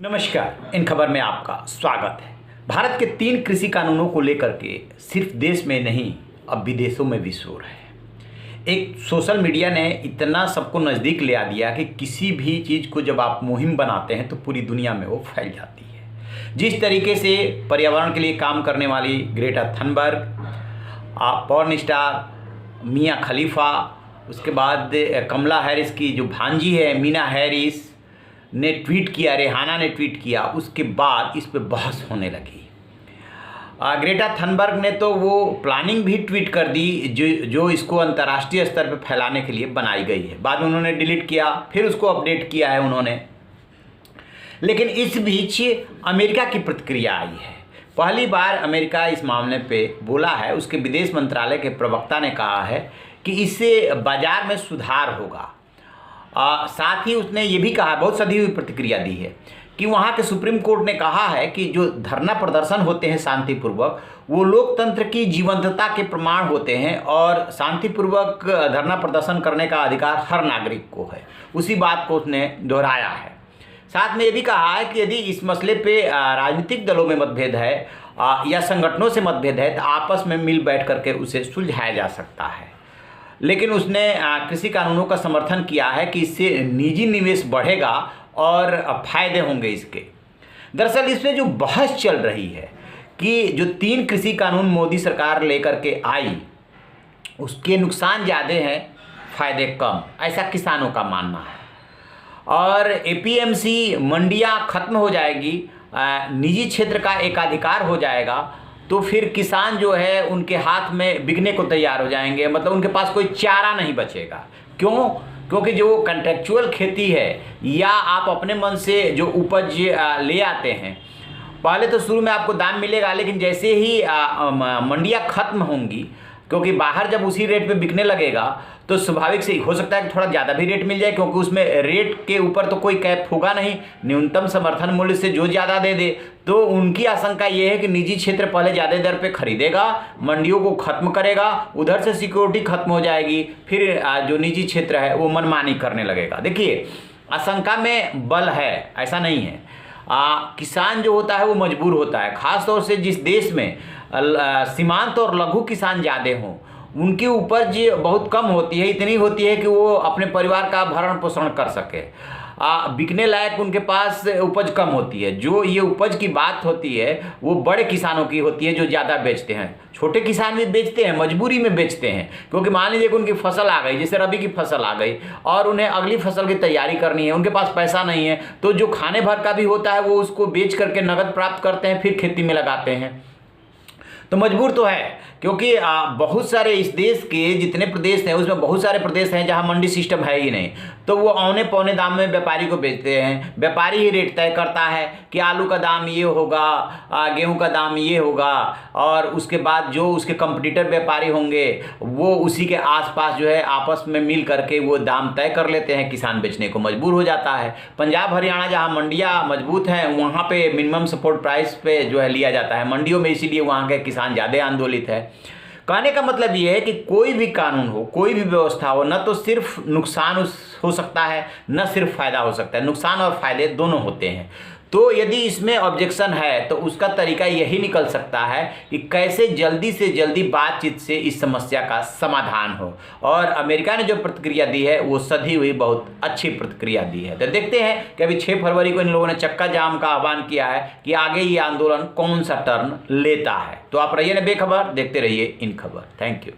नमस्कार। इन खबर में आपका स्वागत है। भारत के 3 कृषि कानूनों को लेकर के सिर्फ देश में नहीं अब विदेशों में भी शोर है। एक सोशल मीडिया ने इतना सबको नज़दीक ले आ दिया कि किसी भी चीज़ को जब आप मुहिम बनाते हैं तो पूरी दुनिया में वो फैल जाती है। जिस तरीके से पर्यावरण के लिए काम करने वाली Greta Thunberg, porn star Mia Khalifa, उसके बाद कमला हैरिस की जो भांजी है मीना हैरिस ने ट्वीट किया, रेहाना ने ट्वीट किया, उसके बाद इस पे बहस होने लगी। ग्रेटा थनबर्ग ने तो वो प्लानिंग भी ट्वीट कर दी जो इसको अंतर्राष्ट्रीय स्तर पर फैलाने के लिए बनाई गई है। बाद में उन्होंने डिलीट किया, फिर उसको अपडेट किया है उन्होंने। लेकिन इस बीच अमेरिका की प्रतिक्रिया आई है। पहली बार अमेरिका इस मामले पे बोला है। उसके विदेश मंत्रालय के प्रवक्ता ने कहा है कि इससे बाजार में सुधार होगा। साथ ही उसने ये भी कहा, बहुत सधी हुई प्रतिक्रिया दी है कि वहाँ के सुप्रीम कोर्ट ने कहा है कि जो धरना प्रदर्शन होते हैं शांतिपूर्वक, वो लोकतंत्र की जीवंतता के प्रमाण होते हैं और शांतिपूर्वक धरना प्रदर्शन करने का अधिकार हर नागरिक को है। उसी बात को उसने दोहराया है। साथ में ये भी कहा है कि यदि इस मसले पे राजनीतिक दलों में मतभेद है या संगठनों से मतभेद है तो आपस में मिल बैठ करके उसे सुलझाया जा सकता है। लेकिन उसने कृषि कानूनों का समर्थन किया है कि इससे निजी निवेश बढ़ेगा और फायदे होंगे इसके। दरअसल इसमें जो बहस चल रही है कि जो 3 कृषि कानून मोदी सरकार लेकर के आई उसके नुकसान ज़्यादा हैं, फायदे कम, ऐसा किसानों का मानना है। और एपीएमसी मंडियां खत्म हो जाएगी, निजी क्षेत्र का एकाधिकार हो जाएगा, तो फिर किसान जो है उनके हाथ में बिकने को तैयार हो जाएंगे। मतलब उनके पास कोई चारा नहीं बचेगा। क्यों? क्योंकि जो कॉन्ट्रेक्चुअल खेती है या आप अपने मन से जो उपज ले आते हैं, पहले तो शुरू में आपको दाम मिलेगा, लेकिन जैसे ही मंडियाँ खत्म होंगी, क्योंकि बाहर जब उसी रेट पे बिकने लगेगा तो स्वाभाविक से हो सकता है कि थोड़ा ज़्यादा भी रेट मिल जाए, क्योंकि उसमें रेट के ऊपर तो कोई कैप होगा नहीं। न्यूनतम समर्थन मूल्य से जो ज़्यादा दे दे, तो उनकी आशंका ये है कि निजी क्षेत्र पहले ज़्यादा दर पे खरीदेगा, मंडियों को ख़त्म करेगा, उधर से सिक्योरिटी खत्म हो जाएगी, फिर जो निजी क्षेत्र है वो मनमानी करने लगेगा। देखिए, आशंका में बल है, ऐसा नहीं है। किसान जो होता है वो मजबूर होता है, ख़ास तौर से जिस देश में सीमांत और लघु किसान ज़्यादा हों, उनकी उपज बहुत कम होती है, इतनी होती है कि वो अपने परिवार का भरण पोषण कर सके। बिकने लायक उनके पास उपज कम होती है। जो ये उपज की बात होती है वो बड़े किसानों की होती है जो ज़्यादा बेचते हैं। छोटे किसान भी बेचते हैं, मजबूरी में बेचते हैं, क्योंकि मान लीजिए कि उनकी फसल आ गई, जैसे रबी की फसल आ गई और उन्हें अगली फसल की तैयारी करनी है, उनके पास पैसा नहीं है, तो जो खाने भर का भी होता है वो उसको बेच करके नगद प्राप्त करते हैं, फिर खेती में लगाते हैं। तो मजबूर तो है, क्योंकि बहुत सारे इस देश के जितने प्रदेश हैं उसमें बहुत सारे प्रदेश हैं जहां मंडी सिस्टम है ही नहीं, तो वो औने पौने दाम में व्यापारी को बेचते हैं। व्यापारी ही रेट तय करता है कि आलू का दाम ये होगा, गेहूं का दाम ये होगा, और उसके बाद जो उसके कंपटीटर व्यापारी होंगे वो उसी के आसपास जो है आपस में मिल करके वो दाम तय कर लेते हैं। किसान बेचने को मजबूर हो जाता है। पंजाब हरियाणा जहाँ मंडियाँ मजबूत हैं वहाँ पे मिनिमम सपोर्ट प्राइस पे जो है लिया जाता है मंडियों में, इसीलिए वहाँ के किसान ज़्यादा आंदोलित है। कहने का मतलब ये है कि कोई भी कानून हो, कोई भी व्यवस्था हो, न तो सिर्फ नुकसान हो सकता है, न सिर्फ फायदा हो सकता है। नुकसान और फायदे दोनों होते हैं। तो यदि इसमें ऑब्जेक्शन है तो उसका तरीका यही निकल सकता है कि कैसे जल्दी से जल्दी बातचीत से इस समस्या का समाधान हो। और अमेरिका ने जो प्रतिक्रिया दी है वो सधी हुई बहुत अच्छी प्रतिक्रिया दी है। तो देखते हैं कि अभी 6 फरवरी को इन लोगों ने चक्का जाम का आह्वान किया है कि आगे ये आंदोलन कौन सा टर्न लेता है। तो आप रहिए ना बेखबर, देखते रहिए इन खबर। Thank you.